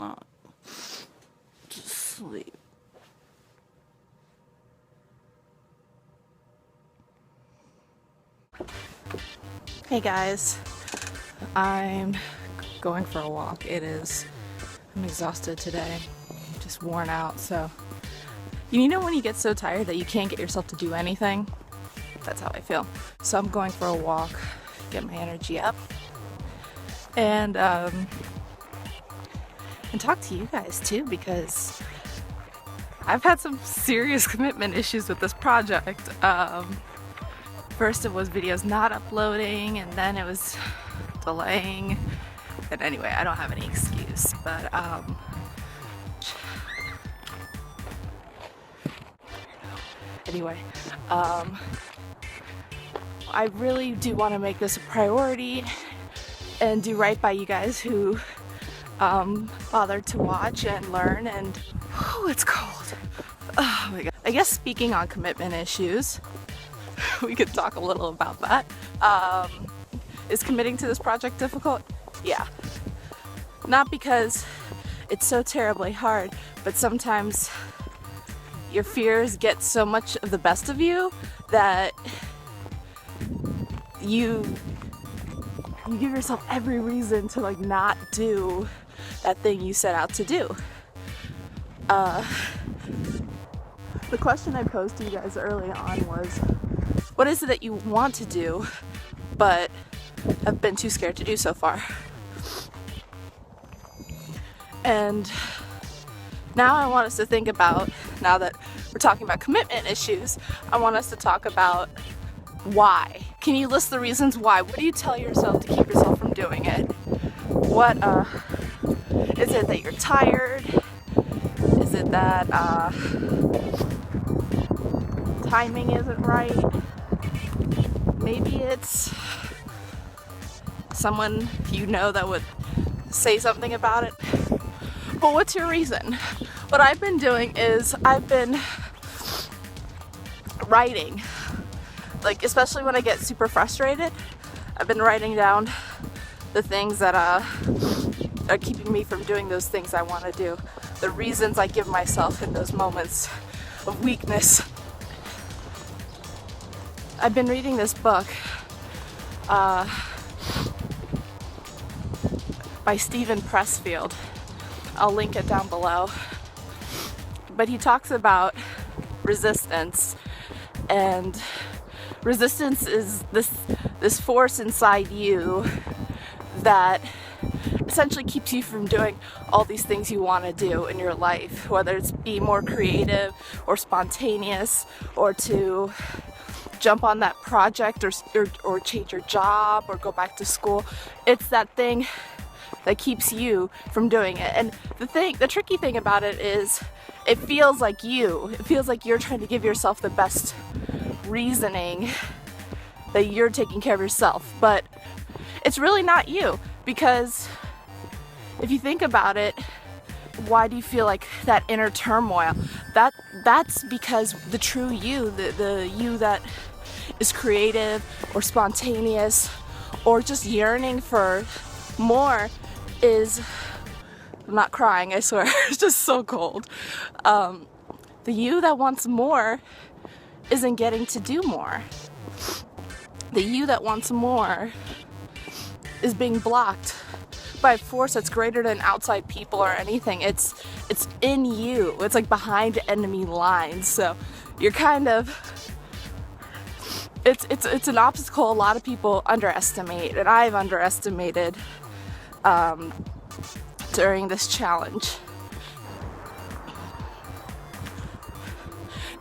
not to sleep. Hey guys, I'm going for a walk. I'm exhausted today, just worn out. So, you know when you get so tired that you can't get yourself to do anything? That's how I feel. So I'm going for a walk, get my energy up, and talk to you guys too, because I've had some serious commitment issues with this project. First it was videos not uploading, and then it was delaying. And anyway, I don't have any excuse, but anyway, I really do want to make this a priority and do right by you guys who bothered to watch and learn. And it's cold. Oh my god. I guess speaking on commitment issues, we could talk a little about that. Is committing to this project difficult? Yeah. Not because it's so terribly hard, but sometimes your fears get so much of the best of you that you give yourself every reason to like not do that thing you set out to do. The question I posed to you guys early on was, what is it that you want to do but have been too scared to do so far? And now I want us to think about, now that we're talking about commitment issues, I want us to talk about why. Can you list the reasons why? What do you tell yourself to keep yourself from doing it? What is it that you're tired? Is it that timing isn't right? Maybe it's someone you know that would say something about it. But what's your reason? What I've been doing is I've been writing. Like, especially when I get super frustrated, I've been writing down the things that are keeping me from doing those things I want to do. The reasons I give myself in those moments of weakness. I've been reading this book by Steven Pressfield. I'll link it down below. But he talks about resistance, and resistance is this force inside you that essentially keeps you from doing all these things you want to do in your life, whether it's be more creative or spontaneous, or to jump on that project, or change your job, or go back to school. It's that thing that keeps you from doing it. And the tricky thing about it is it feels like you're trying to give yourself the best reasoning that you're taking care of yourself, but it's really not you. Because if you think about it, why do you feel like that inner turmoil? That's because the true you, the you that is creative or spontaneous or just yearning for more, is, I'm not crying, I swear, it's just so cold. The you that wants more isn't getting to do more. The you that wants more is being blocked by a force that's greater than outside people or anything. It's in you. It's like behind enemy lines. So you're kind of, it's an obstacle a lot of people underestimate, and I've underestimated during this challenge.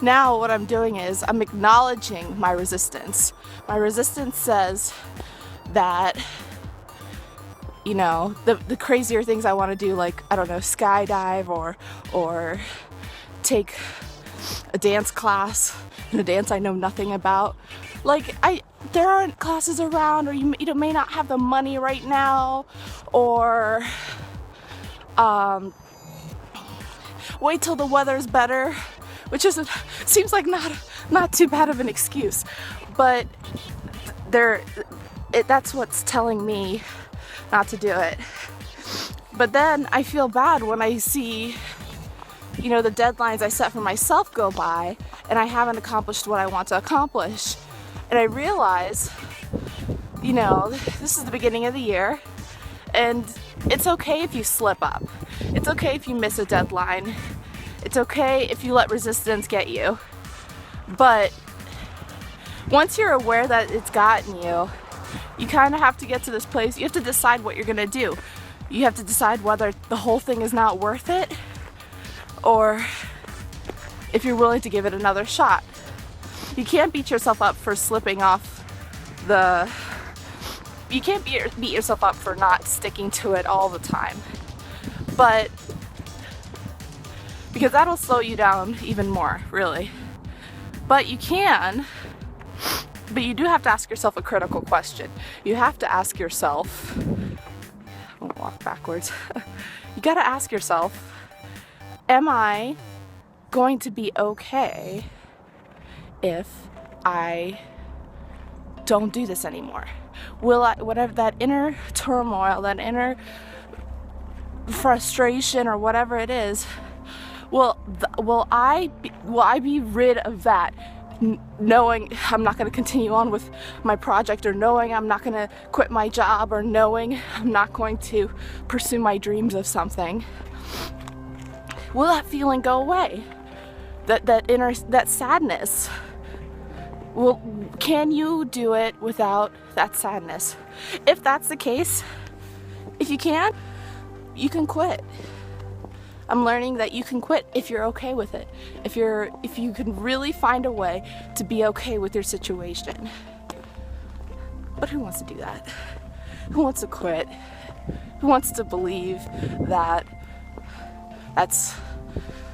Now what I'm doing is I'm acknowledging my resistance. My resistance says that, you know, the crazier things I want to do, like, I don't know, skydive or take a dance class in a dance I know nothing about. Like, there aren't classes around, or you may not have the money right now, or wait till the weather's better, which seems like not too bad of an excuse, but that's what's telling me not to do it. But then I feel bad when I see, you know, the deadlines I set for myself go by and I haven't accomplished what I want to accomplish. And I realize, you know, this is the beginning of the year and it's okay if you slip up. It's okay if you miss a deadline. It's okay if you let resistance get you. But once you're aware that it's gotten you, you kind of have to get to this place. You have to decide what you're gonna do. You have to decide whether the whole thing is not worth it or if you're willing to give it another shot. You can't beat yourself up for slipping off the... You can't beat yourself up for not sticking to it all the time. But because that'll slow you down even more, really. But you can, but you do have to ask yourself a critical question. You have to ask yourself, I'll walk backwards. You gotta ask yourself, am I going to be okay if I don't do this anymore? Will I, whatever that inner turmoil, that inner frustration or whatever it is, will I be rid of that, knowing I'm not going to continue on with my project, or knowing I'm not going to quit my job, or knowing I'm not going to pursue my dreams of something? Will that feeling go away? That sadness? Can you do it without that sadness? If that's the case, if you can, you can quit. I'm learning that you can quit if you're okay with it. If you can really find a way to be okay with your situation. But who wants to do that? Who wants to quit? Who wants to believe that that's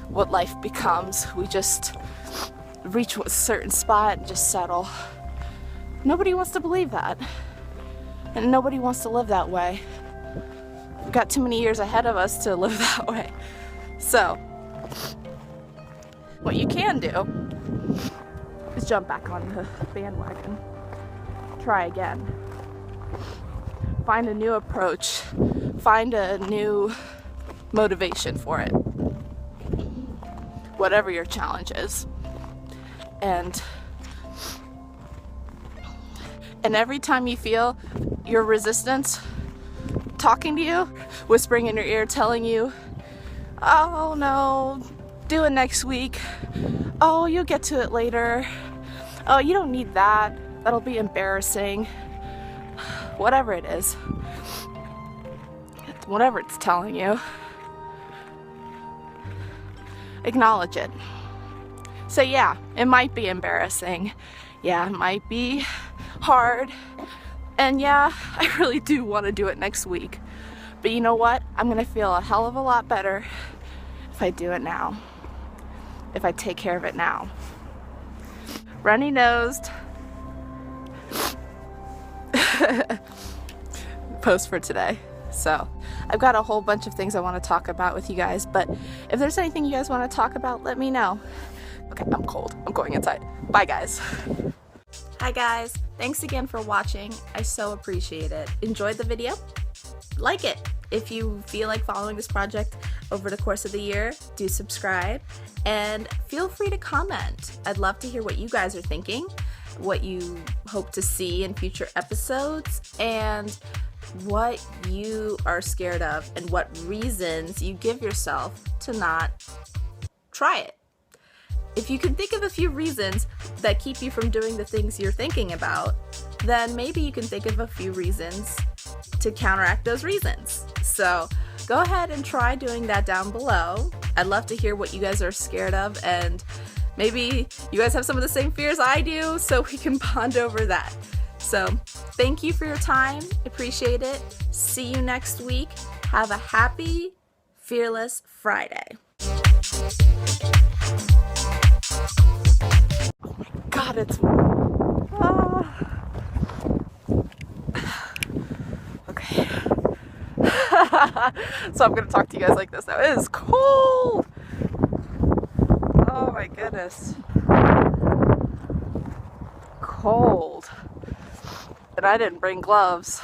what life becomes? We just reach a certain spot and just settle. Nobody wants to believe that. And nobody wants to live that way. We've got too many years ahead of us to live that way. So, what you can do is jump back on the bandwagon. Try again. Find a new approach. Find a new motivation for it. Whatever your challenge is. And every time you feel your resistance talking to you, whispering in your ear, telling you, oh no, do it next week. Oh, you'll get to it later. Oh, you don't need that. That'll be embarrassing. Whatever it is. Whatever it's telling you. Acknowledge it. So yeah, it might be embarrassing. Yeah, it might be hard. And yeah, I really do want to do it next week. But you know what? I'm going to feel a hell of a lot better if I do it now. If I take care of it now. Runny-nosed. Post for today. So, I've got a whole bunch of things I want to talk about with you guys, but if there's anything you guys want to talk about, let me know. Okay, I'm cold. I'm going inside. Bye, guys. Hi, guys. Thanks again for watching. I so appreciate it. Enjoyed the video? Like it. If you feel like following this project over the course of the year, do subscribe and feel free to comment. I'd love to hear what you guys are thinking, what you hope to see in future episodes, and what you are scared of and what reasons you give yourself to not try it. If you can think of a few reasons that keep you from doing the things you're thinking about, then maybe you can think of a few reasons to counteract those reasons. So go ahead and try doing that down below. I'd love to hear what you guys are scared of, and maybe you guys have some of the same fears I do, so we can bond over that. So thank you for your time. Appreciate it. See you next week. Have a happy, fearless Friday. Oh my God, it's... Okay. So I'm going to talk to you guys like this now. It is cold. Oh my goodness. Cold. And I didn't bring gloves.